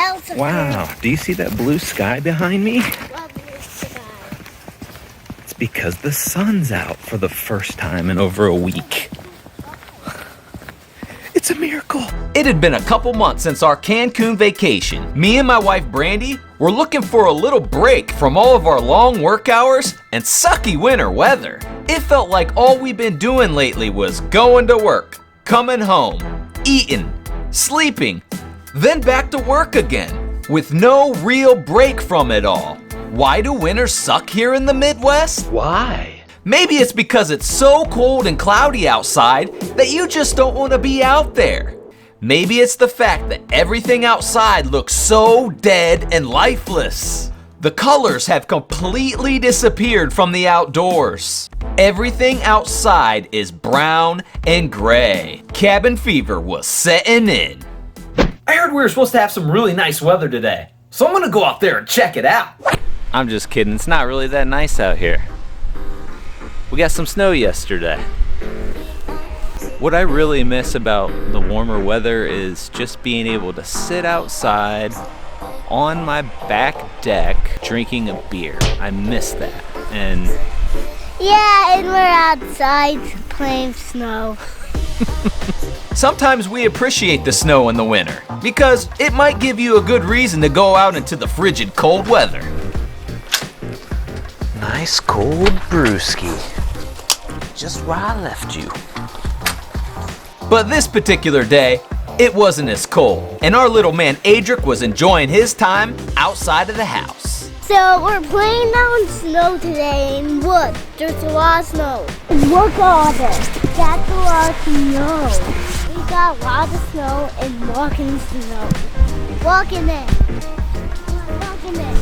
Elsa. Wow, do you see that blue sky behind me? What blue sky? It's because the sun's out for the first time in over a week. It's a miracle. It had been a couple months since our Cancun vacation. Me and my wife Brandy were looking for a little break from all of our long work hours and sucky winter weather. It felt like all we've been doing lately was going to work, coming home, eating, sleeping, then back to work again, with no real break from it all. Why do winters suck here in the Midwest? Why? Maybe it's because it's so cold and cloudy outside that you just don't want to be out there. Maybe it's the fact that everything outside looks so dead and lifeless. The colors have completely disappeared from the outdoors. Everything outside is brown and gray. Cabin fever was setting in. I heard we were supposed to have some really nice weather today, so I'm gonna go out there and check it out. I'm just kidding, it's not really that nice out here. We got some snow yesterday. What I really miss about the warmer weather is just being able to sit outside on my back deck drinking a beer. I miss that. And Yeah, and we're outside playing snow. sometimes we appreciate the snow in the winter because it might give you a good reason to go out into the frigid cold weather. Nice cold brewski. Just where I left you. But this particular day, it wasn't as cold, and our little man Adric was enjoying his time outside of the house. So we're playing out in snow today in wood. There's a lot of snow. Look at all this. That's a lot of snow. We got a lot of snow and walking in snow. Walking in. Walking in.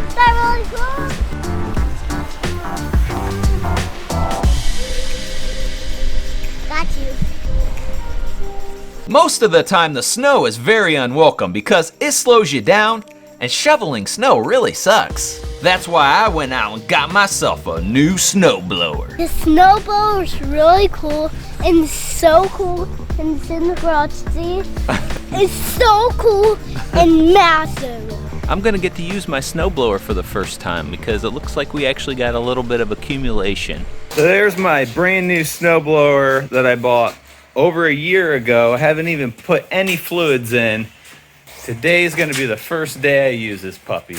Is that really cool? Got you. Most of the time the snow is very unwelcome because it slows you down and shoveling snow really sucks. That's why I went out and got myself a new snowblower. The snowblower is really cool and so cool and it's in the garage. See? It's so cool and massive. I'm gonna get to use my snowblower for the first time because it looks like we actually got a little bit of accumulation. So there's my brand new snowblower that I bought over a year ago. I haven't even put any fluids in. Today's gonna be the first day I use this puppy.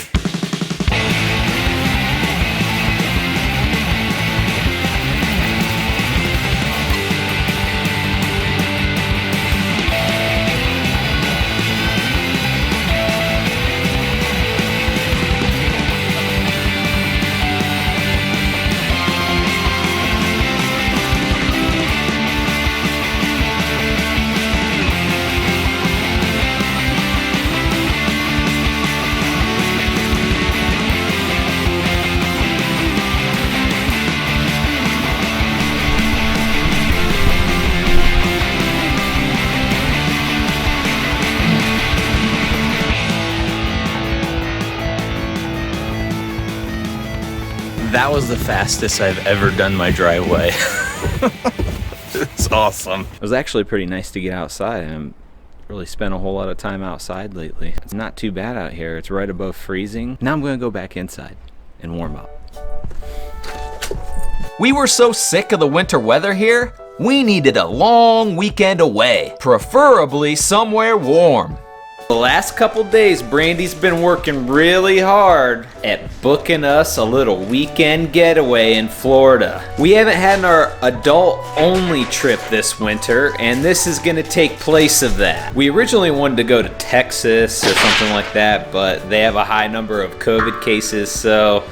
That was the fastest I've ever done my driveway. It's awesome. It was actually pretty nice to get outside. I haven't really spent a whole lot of time outside lately. It's not too bad out here. It's right above freezing. Now I'm gonna go back inside and warm up. We were so sick of the winter weather here, we needed a long weekend away, preferably somewhere warm. The last couple days, Brandy's been working really hard at booking us a little weekend getaway in Florida. We haven't had our adult-only trip this winter, and this is gonna take place of that. We originally wanted to go to Texas or something like that, but they have a high number of COVID cases, so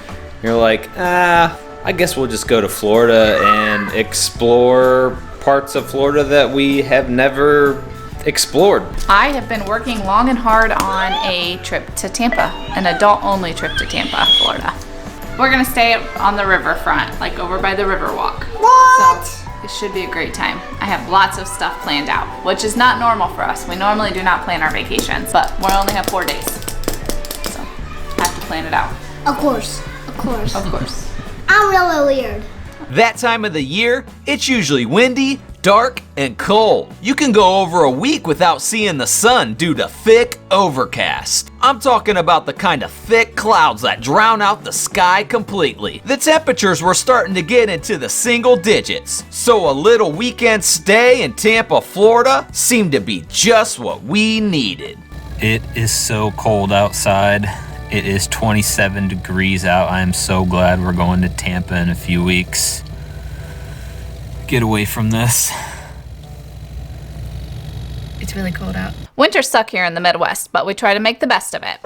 you're like, I guess we'll just go to Florida and explore parts of Florida that we have never explored. I have been working long and hard on a trip to Tampa, an adult-only trip to Tampa, Florida. We're gonna stay on the riverfront, like over by the Riverwalk. What? So it should be a great time. I have lots of stuff planned out, which is not normal for us. We normally do not plan our vacations, but we only have 4 days, so I have to plan it out. Of course. Of course. I'm really weird. That time of the year, it's usually windy, dark and cold. You can go over a week without seeing the sun due to thick overcast. I'm talking about the kind of thick clouds that drown out the sky completely. The temperatures were starting to get into the single digits, so a little weekend stay in Tampa, Florida seemed to be just what we needed. It is so cold outside. It is 27 degrees out. I am so glad we're going to Tampa in a few weeks. Get away from this. It's really cold out. Winters suck here in the Midwest, but we try to make the best of it.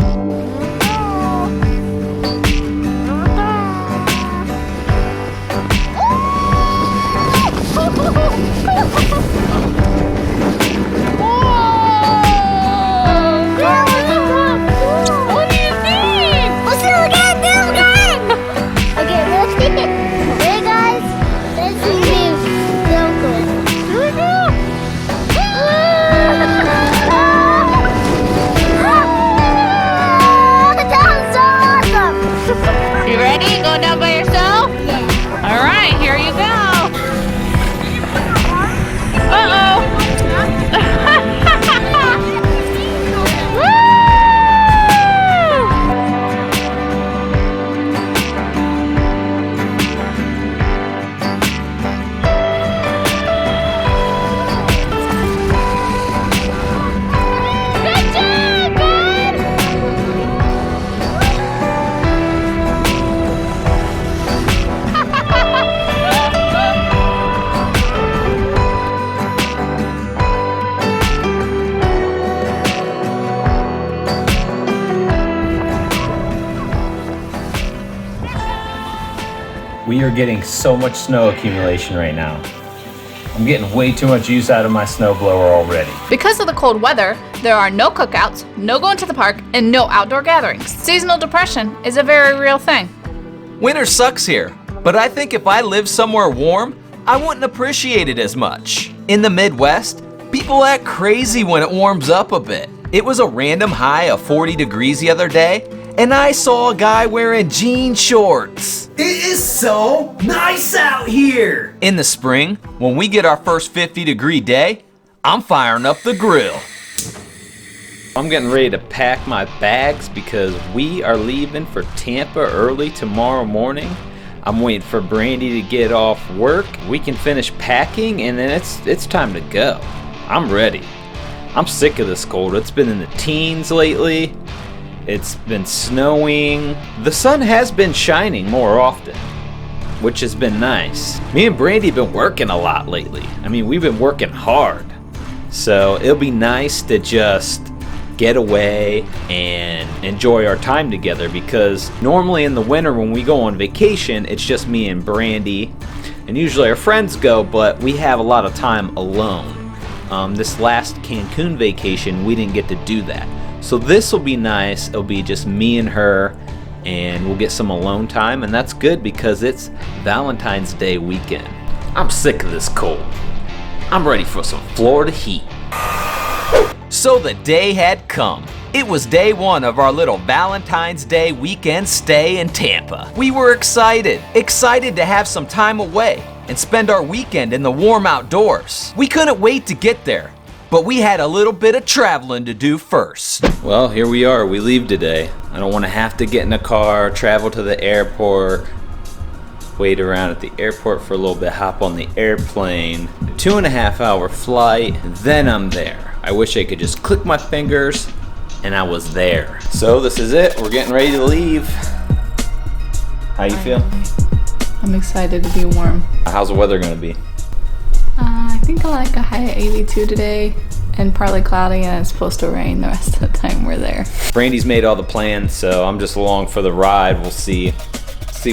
We are getting so much snow accumulation right now. I'm getting way too much use out of my snowblower already. Because of the cold weather, there are no cookouts, no going to the park, and no outdoor gatherings. Seasonal depression is a very real thing. Winter sucks here, but I think if I lived somewhere warm, I wouldn't appreciate it as much. In the Midwest, people act crazy when it warms up a bit. It was a random high of 40 degrees the other day, and I saw a guy wearing jean shorts. It is so nice out here. In the spring, when we get our first 50-degree day, I'm firing up the grill. I'm getting ready to pack my bags because we are leaving for Tampa early tomorrow morning. I'm waiting for Brandy to get off work. We can finish packing and then it's time to go. I'm ready. I'm sick of this cold. It's been in the teens lately. It's been snowing. The sun has been shining more often, which has been nice. Me and Brandy have been working a lot lately. I mean, we've been working hard. So it'll be nice to just get away and enjoy our time together, because normally in the winter when we go on vacation, it's just me and Brandy, and usually our friends go, but we have a lot of time alone. This last Cancun vacation, we didn't get to do that. So this will be nice. It'll be just me and her, and we'll get some alone time, and that's good because it's Valentine's Day weekend. I'm sick of this cold. I'm ready for some Florida heat. So the day had come. It was day one of our little Valentine's Day weekend stay in Tampa. We were excited to have some time away and spend our weekend in the warm outdoors. We couldn't wait to get there, but we had a little bit of traveling to do first. Well, here we are. We leave today. I don't want to have to get in a car, travel to the airport, wait around at the airport for a little bit, hop on the airplane, 2.5 hour flight, then I'm there. I wish I could just click my fingers and I was there. So this is it. We're getting ready to leave. How you feel? I'm excited to be warm. How's the weather gonna be? I think I like a high of 82 today and partly cloudy, and it's supposed to rain the rest of the time we're there. Brandy's made all the plans, so I'm just along for the ride. We'll see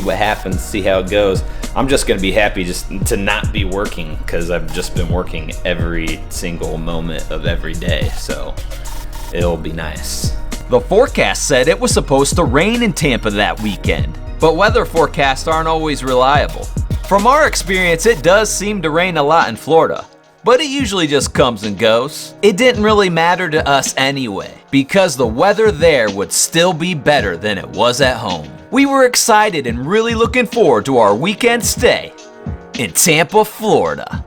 what happens, see how it goes. I'm just gonna be happy just to not be working, because I've just been working every single moment of every day, so it'll be nice. The forecast said it was supposed to rain in Tampa that weekend, but weather forecasts aren't always reliable. From our experience, it does seem to rain a lot in Florida, but it usually just comes and goes. It didn't really matter to us anyway, because the weather there would still be better than it was at home. We were excited and really looking forward to our weekend stay in Tampa, Florida.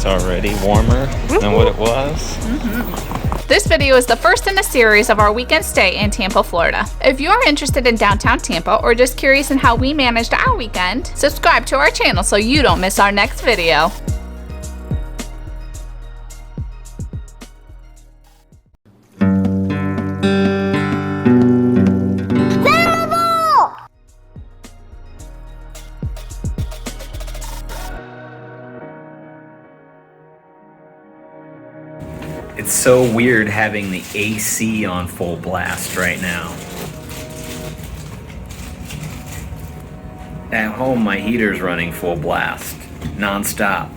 It's already warmer than what it was. This video is the first in a series of our weekend stay in Tampa, Florida. If you're interested in downtown Tampa or just curious in how we managed our weekend, subscribe to our channel so you don't miss our next video. It's so weird having the AC on full blast right now. At home, my heater's running full blast, non-stop.